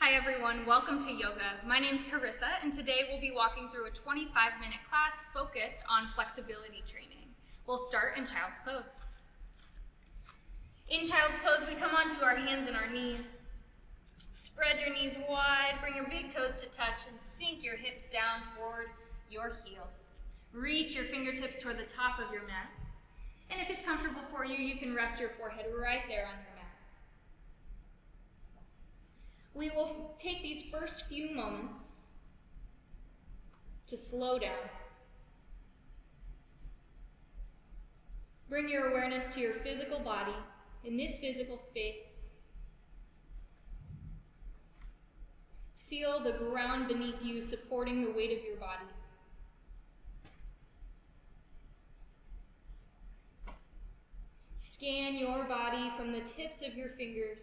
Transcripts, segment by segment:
Hi everyone, welcome to yoga. My name's Karissa, and today we'll be walking through a 25-minute class focused on flexibility training. We'll start in child's pose. In child's pose, we come onto our hands and our knees. Spread your knees wide, bring your big toes to touch, and sink your hips down toward your heels. Reach your fingertips toward the top of your mat. And if it's comfortable for you, you can rest your forehead right there on your mat. We will take these first few moments to slow down. Bring your awareness to your physical body in this physical space. Feel the ground beneath you supporting the weight of your body. Scan your body from the tips of your fingers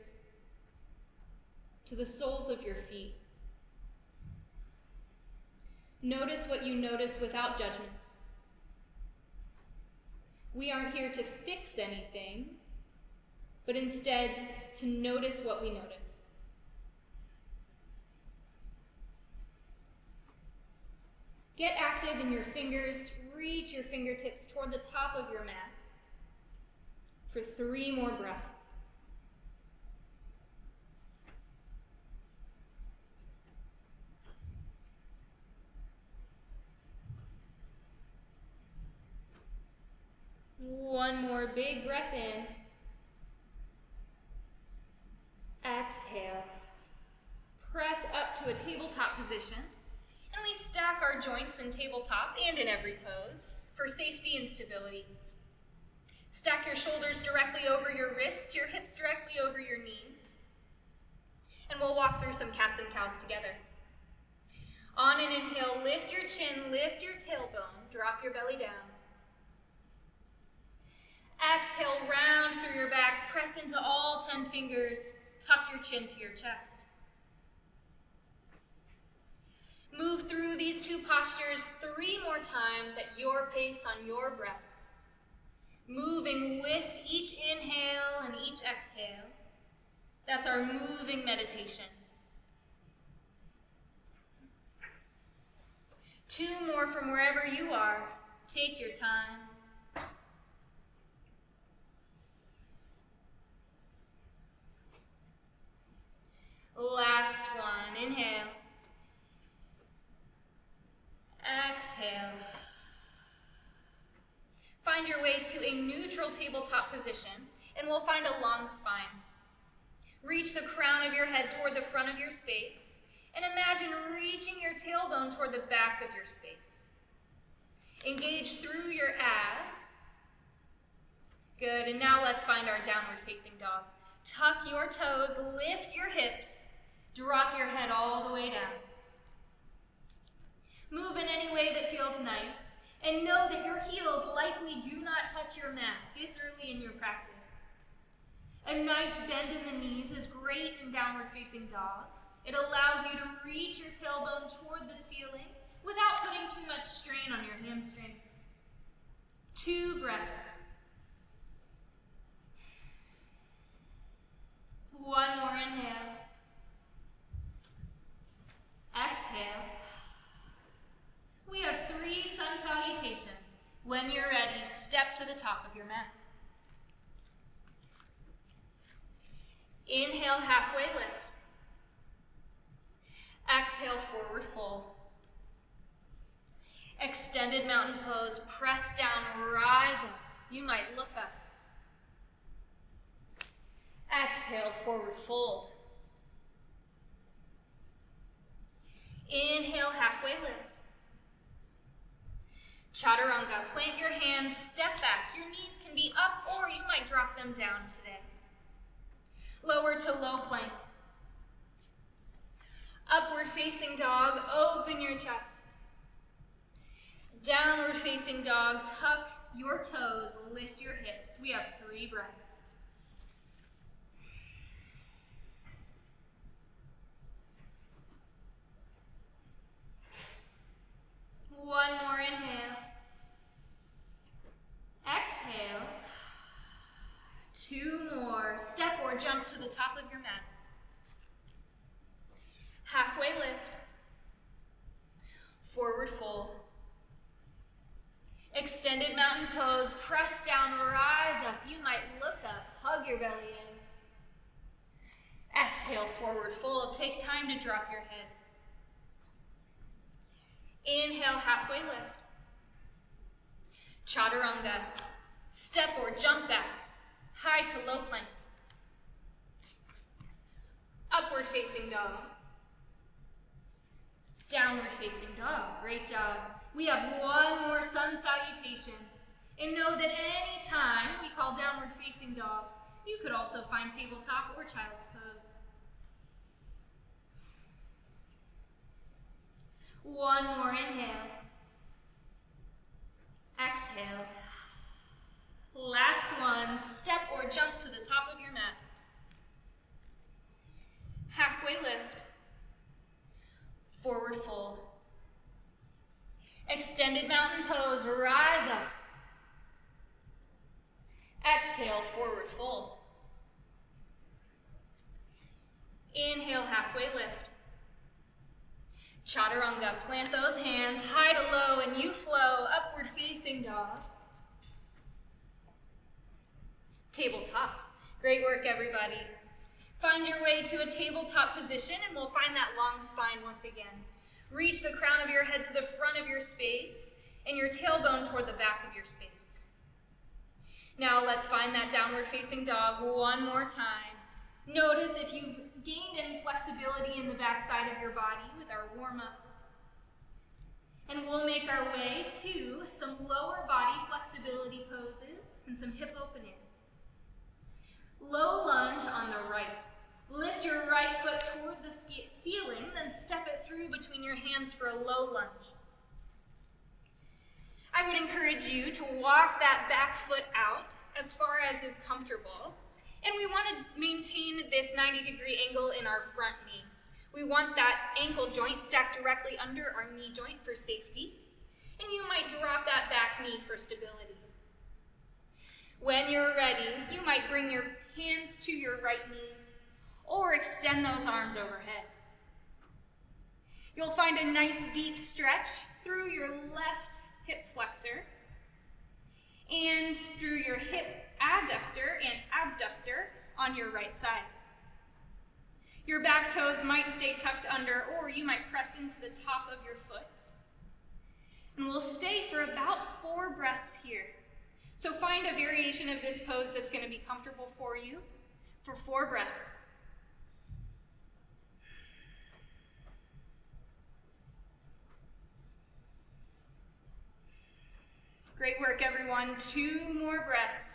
to the soles of your feet. Notice what you notice without judgment. We aren't here to fix anything, but instead to notice what we notice. Get active in your fingers. Reach your fingertips toward the top of your mat for 3 more breaths. One more big breath in. Exhale. Press up to a tabletop position, and we stack our joints in tabletop and in every pose for safety and stability. Stack your shoulders directly over your wrists, your hips directly over your knees, and we'll walk through some cats and cows together. On an inhale, lift your chin, lift your tailbone, drop your belly down. Exhale, round through your back, press into all 10 fingers, tuck your chin to your chest. Move through these 2 postures 3 more times at your pace on your breath. Moving with each inhale and each exhale. That's our moving meditation. 2 more from wherever you are. Take your time. Last one, inhale. Exhale. Find your way to a neutral tabletop position, and we'll find a long spine. Reach the crown of your head toward the front of your space, and imagine reaching your tailbone toward the back of your space. Engage through your abs. Good, and now let's find our downward facing dog. Tuck your toes, lift your hips, drop your head all the way down. Move in any way that feels nice, and know that your heels likely do not touch your mat this early in your practice. A nice bend in the knees is great in downward facing dog. It allows you to reach your tailbone toward the ceiling without putting too much strain on your hamstrings. 2 breaths. 1 more inhale. Exhale. We have 3 sun salutations. When you're ready, step to the top of your mat. Inhale, halfway lift. Exhale, forward fold. Extended mountain pose, press down, rise up. You might look up. Exhale, forward fold. Inhale, halfway lift. Chaturanga, plant your hands, step back. Your knees can be up or you might drop them down today. Lower to low plank. Upward facing dog, open your chest. Downward facing dog, tuck your toes, lift your hips. We have 3 breaths. One more inhale. Exhale. 2 more. Step or jump to the top of your mat. Halfway lift. Forward fold. Extended mountain pose, press down, rise up. You might look up, hug your belly in. Exhale, forward fold. Take time to drop your head. Inhale, halfway lift. Chaturanga. Step or jump back. High to low plank. Upward facing dog. Downward facing dog. Great job. We have one more sun salutation. And know that any time we call downward facing dog, you could also find tabletop or child's pose. One more inhale. Exhale. Last one, step or jump to the top of your mat. Halfway lift. Forward fold. Extended mountain pose, rise up. Exhale, forward fold. Inhale, halfway lift. Chaturanga, plant those hands, high to low, and you flow, upward facing dog. Tabletop. Great work, everybody. Find your way to a tabletop position, and we'll find that long spine once again. Reach the crown of your head to the front of your space, and your tailbone toward the back of your space. Now let's find that downward facing dog one more time. Notice if you've gained any flexibility in the back side of your body with our warm-up. And we'll make our way to some lower body flexibility poses and some hip opening. Low lunge on the right. Lift your right foot toward the ceiling, then step it through between your hands for a low lunge. I would encourage you to walk that back foot out as far as is comfortable. And we want to maintain this 90-degree angle in our front knee. We want that ankle joint stacked directly under our knee joint for safety. And you might drop that back knee for stability. When you're ready, you might bring your hands to your right knee or extend those arms overhead. You'll find a nice deep stretch through your left hip flexor and through your hip adductor and abductor on your right side. Your back toes might stay tucked under, or you might press into the top of your foot. And we'll stay for about 4 breaths here. So find a variation of this pose that's going to be comfortable for you for 4 breaths. Great work, everyone. 2 more breaths.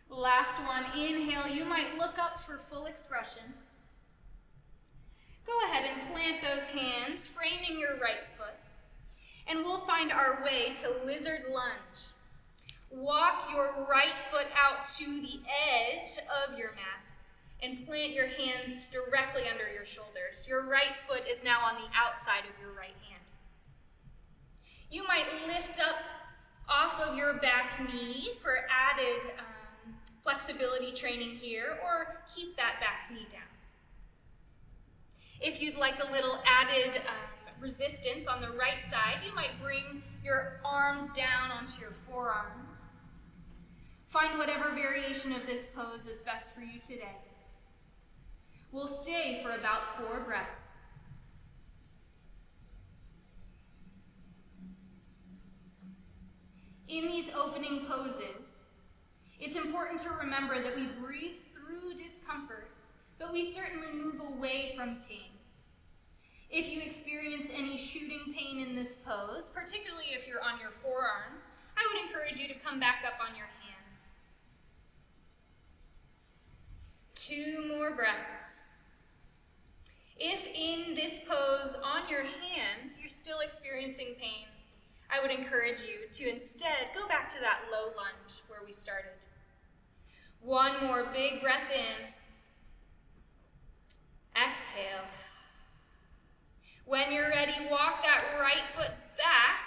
Last one, inhale. You might look up for full expression. Go ahead and plant those hands, framing your right foot. And we'll find our way to lizard lunge. Walk your right foot out to the edge of your mat and plant your hands directly under your shoulders. Your right foot is now on the outside of your right hand. You might lift up off of your back knee for added flexibility training here, or keep that back knee down. If you'd like a little added resistance on the right side, you might bring your arms down onto your forearms. Find whatever variation of this pose is best for you today. We'll stay for about 4 breaths. In these opening poses, it's important to remember that we breathe through discomfort, but we certainly move away from pain. If you experience any shooting pain in this pose, particularly if you're on your forearms, I would encourage you to come back up on your hands. 2 more breaths. If in this pose on your hands you're still experiencing pain, I would encourage you to instead go back to that low lunge where we started. 1 more big breath in. Exhale. When you're ready, walk that right foot back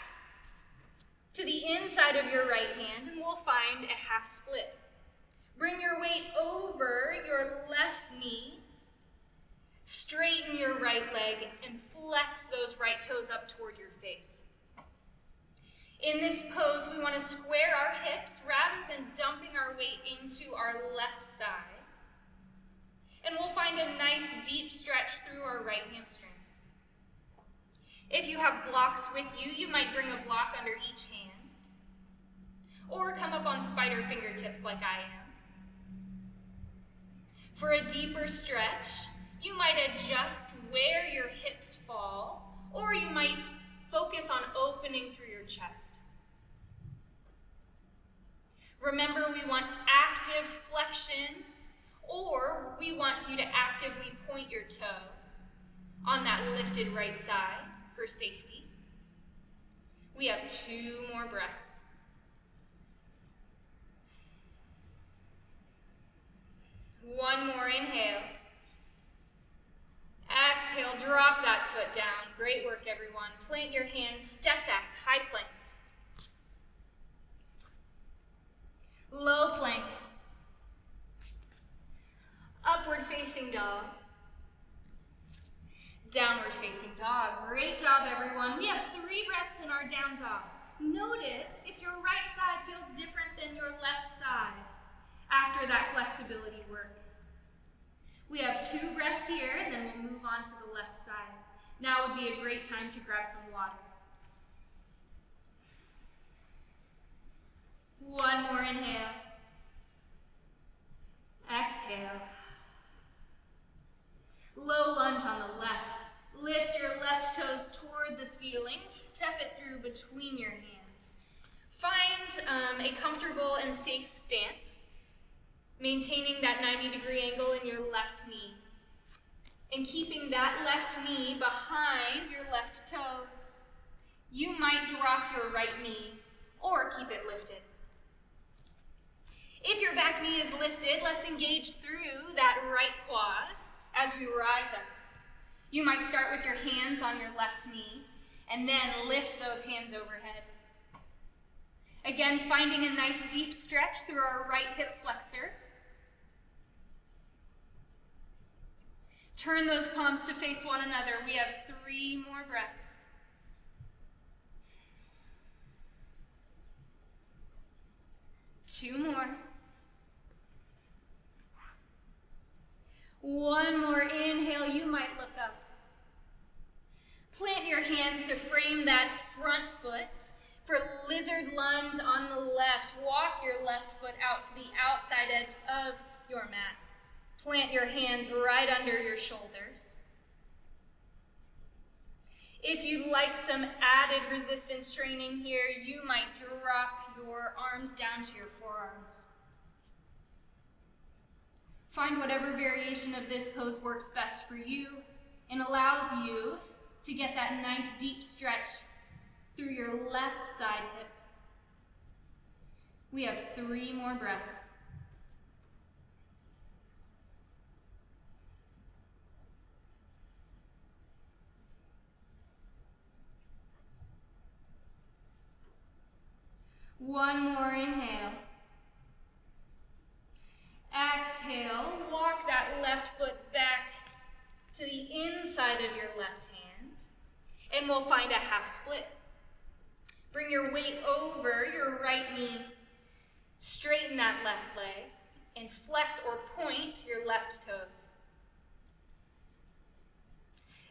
to the inside of your right hand, and we'll find a half split. Bring your weight over your left knee. Straighten your right leg and flex those right toes up toward your face. In this pose, we want to square our hips rather than dumping our weight into our left side. And we'll find a nice deep stretch through our right hamstring. If you have blocks with you, you might bring a block under each hand, or come up on spider fingertips like I am. For a deeper stretch, you might adjust where your hips fall, or you might focus on opening through your chest. Remember, we want active flexion, or we want you to actively point your toe on that lifted right side for safety. We have 2 more breaths. One more inhale. Exhale, drop that foot down. Great work, everyone. Plant your hands, step back, high plank. Low plank. Upward facing dog. Downward facing dog. Great job, everyone. We have 3 breaths in our down dog. Notice if your right side feels different than your left side after that flexibility work. We have 2 breaths here, and then we'll move on to the left side. Now would be a great time to grab some water. One more inhale. Exhale. Low lunge on the left. Lift your left toes toward the ceiling. Step it through between your hands. Find a comfortable and safe stance, maintaining that 90-degree angle in your left knee, and keeping that left knee behind your left toes. You might drop your right knee or keep it lifted. If your back knee is lifted, let's engage through that right quad as we rise up. You might start with your hands on your left knee and then lift those hands overhead. Again, finding a nice deep stretch through our right hip flexor. Turn those palms to face one another. We have 3 more breaths. Two more. One more inhale, you might look up. Plant your hands to frame that front foot. For lizard lunge on the left, walk your left foot out to the outside edge of your mat. Plant your hands right under your shoulders. If you'd like some added resistance training here, you might drop your arms down to your forearms. Find whatever variation of this pose works best for you and allows you to get that nice deep stretch through your left side hip. We have 3 more breaths. One more inhale. Exhale, walk that left foot back to the inside of your left hand, and we'll find a half split. Bring your weight over your right knee, straighten that left leg, and flex or point your left toes.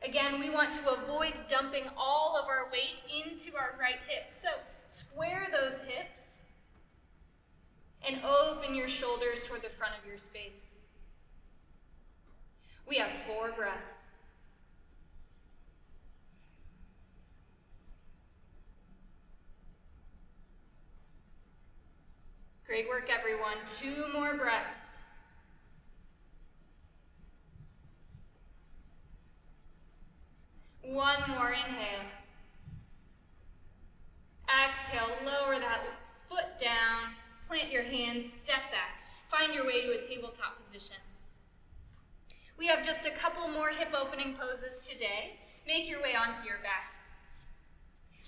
Again, we want to avoid dumping all of our weight into our right hip, so square those hips and open your shoulders toward the front of your space. We have 4 breaths. Great work, everyone. 2 more breaths. One more inhale. Exhale, lower that foot down. Plant your hands, step back. Find your way to a tabletop position. We have just a couple more hip opening poses today. Make your way onto your back.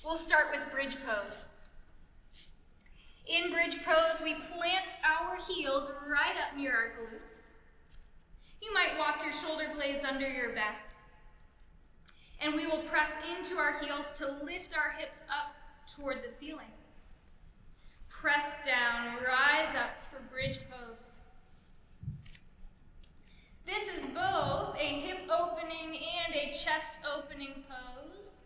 We'll start with bridge pose. In bridge pose, we plant our heels right up near our glutes. You might walk your shoulder blades under your back. And we will press into our heels to lift our hips up toward the ceiling. Press down, rise up for bridge pose. This is both a hip opening and a chest opening pose.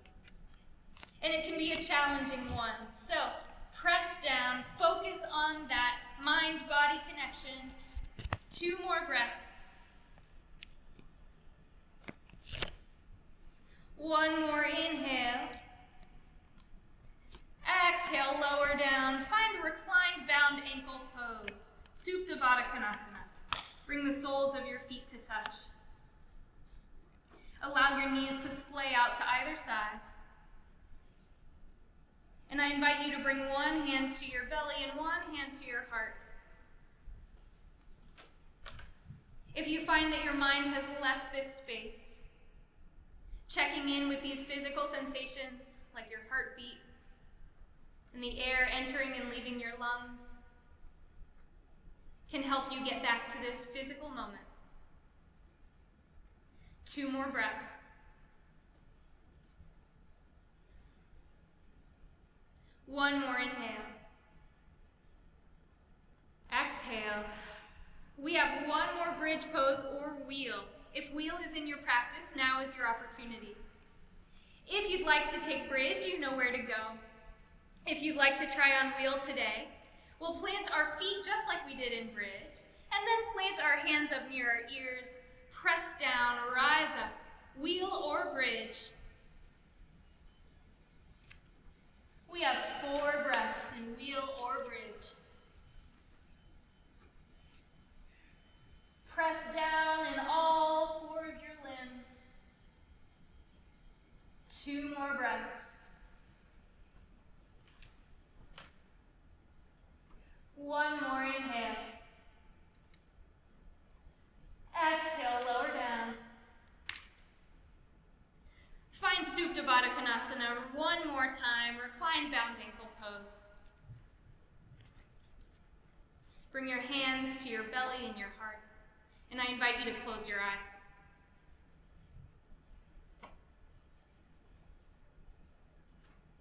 And it can be a challenging one. So press down, focus on that mind-body connection. 2 more breaths. 1 more inhale. Exhale, lower down. Find reclined bound ankle pose. Supta Baddha Konasana. Bring the soles of your feet to touch. Allow your knees to splay out to either side. And I invite you to bring one hand to your belly and one hand to your heart. If you find that your mind has left this space, checking in with these physical sensations, like your heartbeat, and the air entering and leaving your lungs, can help you get back to this physical moment. 2 more breaths. 1 more inhale. Exhale. We have 1 more bridge pose or wheel. If wheel is in your practice, now is your opportunity. If you'd like to take bridge, you know where to go. If you'd like to try on wheel today, we'll plant our feet just like we did in bridge, and then plant our hands up near our ears, press down, rise up, wheel or bridge. We have 4 breaths in wheel or bridge. Press down in all 4 of your limbs. 2 more breaths. 1 more inhale. Exhale, lower down. Find Supta Baddha Konasana 1 more time, reclined bound ankle pose. Bring your hands to your belly and your heart, and I invite you to close your eyes.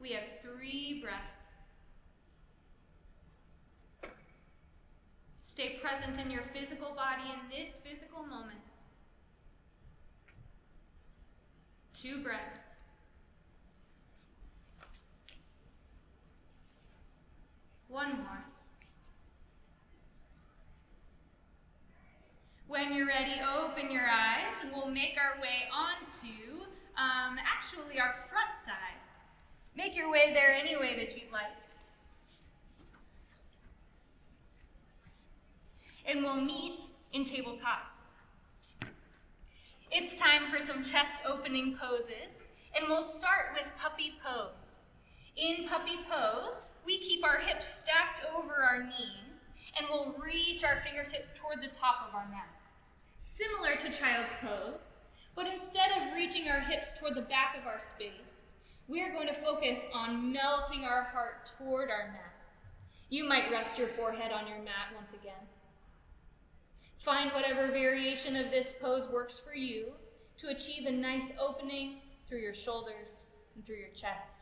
We have 3 breaths. Stay present in your physical body in this physical moment. 2 breaths. 1 more. When you're ready, open your eyes and we'll make our way onto actually our front side. Make your way there any way that you'd like. And we'll meet in tabletop. It's time for some chest opening poses, and we'll start with puppy pose. In puppy pose, we keep our hips stacked over our knees, and we'll reach our fingertips toward the top of our mat. Similar to child's pose, but instead of reaching our hips toward the back of our space, we are going to focus on melting our heart toward our mat. You might rest your forehead on your mat once again. Find whatever variation of this pose works for you to achieve a nice opening through your shoulders and through your chest.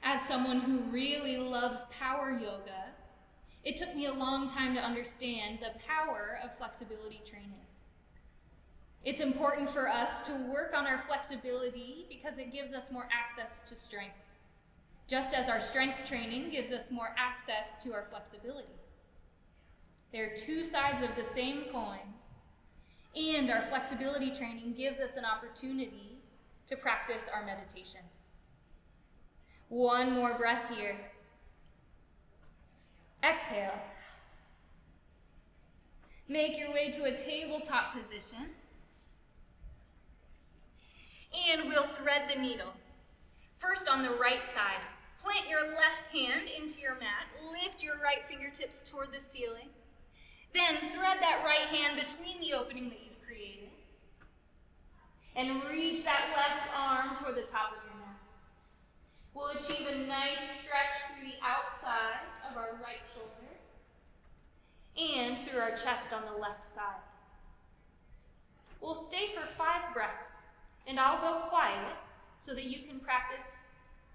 As someone who really loves power yoga, it took me a long time to understand the power of flexibility training. It's important for us to work on our flexibility because it gives us more access to strength, just as our strength training gives us more access to our flexibility. They're 2 sides of the same coin, and our flexibility training gives us an opportunity to practice our meditation. 1 more breath here. Exhale. Make your way to a tabletop position. And we'll thread the needle. First on the right side, plant your left hand into your mat, lift your right fingertips toward the ceiling, then thread that right hand between the opening that you've created, and reach that left arm toward the top of your mat. We'll achieve a nice stretch through the outside of our right shoulder and through our chest on the left side. We'll stay for 5 breaths, and I'll go quiet so that you can practice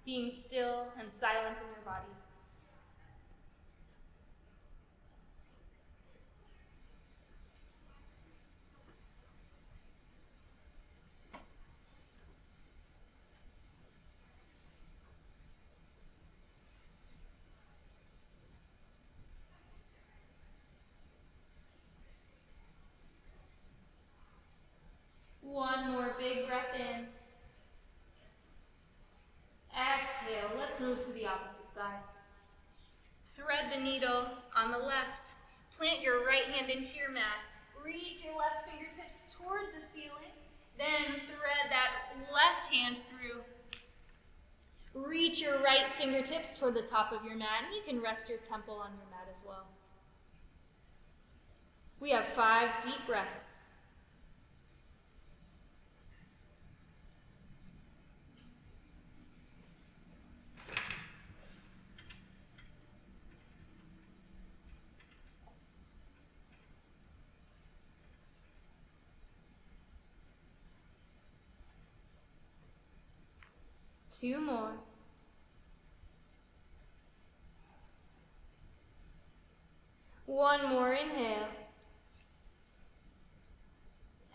being still and silent in your body. One more big breath in. Exhale, let's move to the opposite side. Thread the needle on the left. Plant your right hand into your mat. Reach your left fingertips toward the ceiling. Then thread that left hand through. Reach your right fingertips toward the top of your mat, and you can rest your temple on your mat as well. We have 5 deep breaths. Two more. One more inhale.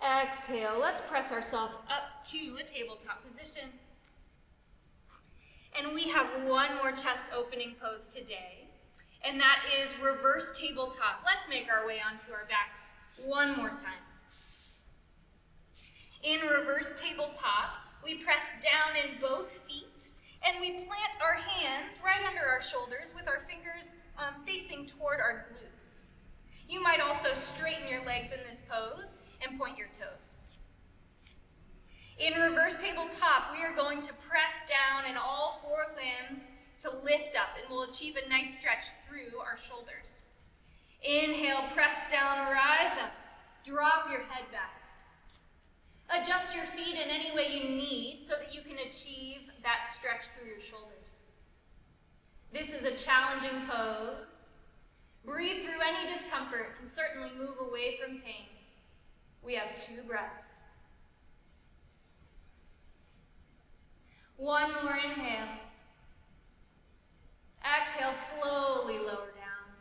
Exhale. Let's press ourselves up to a tabletop position. And we have one more chest opening pose today, and that is reverse tabletop. Let's make our way onto our backs one more time. In reverse tabletop, we press down in both feet, and we plant our hands right under our shoulders with our fingers facing toward our glutes. You might also straighten your legs in this pose and point your toes. In reverse tabletop, we are going to press down in all 4 limbs to lift up, and we'll achieve a nice stretch through our shoulders. Inhale, press down, rise up. Drop your head back. Adjust your feet in any way you need so that you can achieve that stretch through your shoulders. This is a challenging pose. Breathe through any discomfort and certainly move away from pain. We have 2 breaths. One more inhale. Exhale, slowly lower down.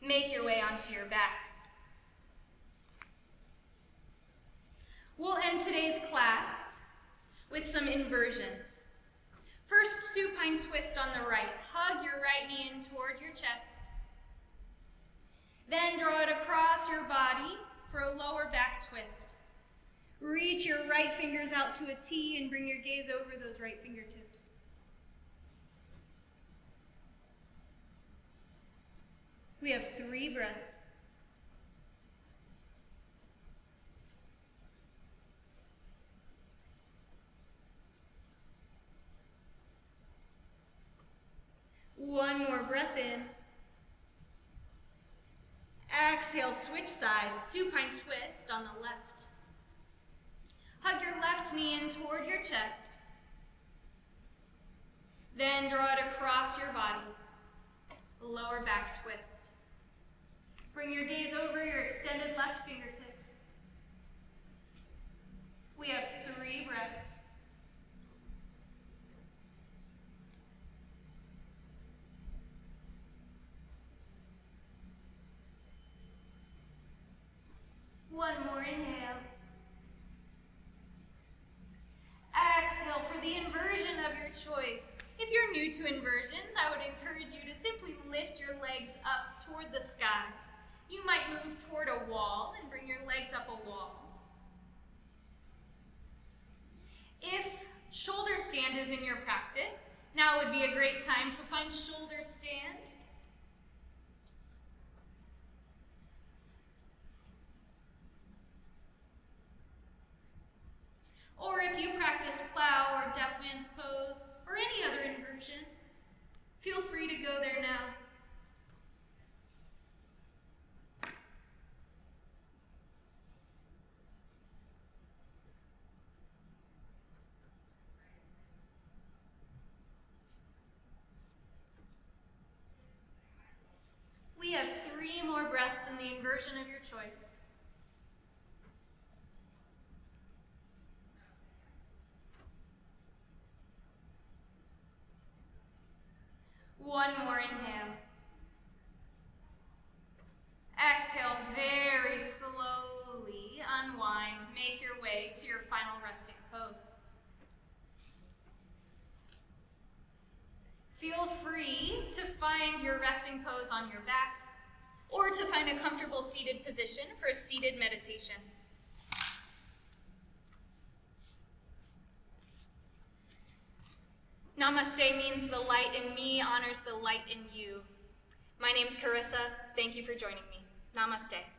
Make your way onto your back. We'll end today's class with some inversions. First, supine twist on the right. Hug your right knee in toward your chest. Then draw it across your body for a lower back twist. Reach your right fingers out to a T and bring your gaze over those right fingertips. We have 3 breaths. One more breath in. Exhale, switch sides, supine twist on the left. Hug your left knee in toward your chest. Then draw it across your body. Lower back twist. Bring your gaze over your extended left fingertips. We have 3 breaths. One more inhale. Exhale for the inversion of your choice. If you're new to inversions, I would encourage you to simply lift your legs up toward the sky. You might move toward a wall and bring your legs up a wall. If shoulder stand is in your practice, now would be a great time to find shoulder stand. Or if you practice plow or deaf man's pose or any other inversion, feel free to go there now. breaths in the inversion of your choice. One more inhale. Exhale, very slowly unwind. Make your way to your final resting pose. Feel free to find your resting pose on your back or to find a comfortable seated position for a seated meditation. Namaste means the light in me honors the light in you. My name's Karissa. Thank you for joining me. Namaste.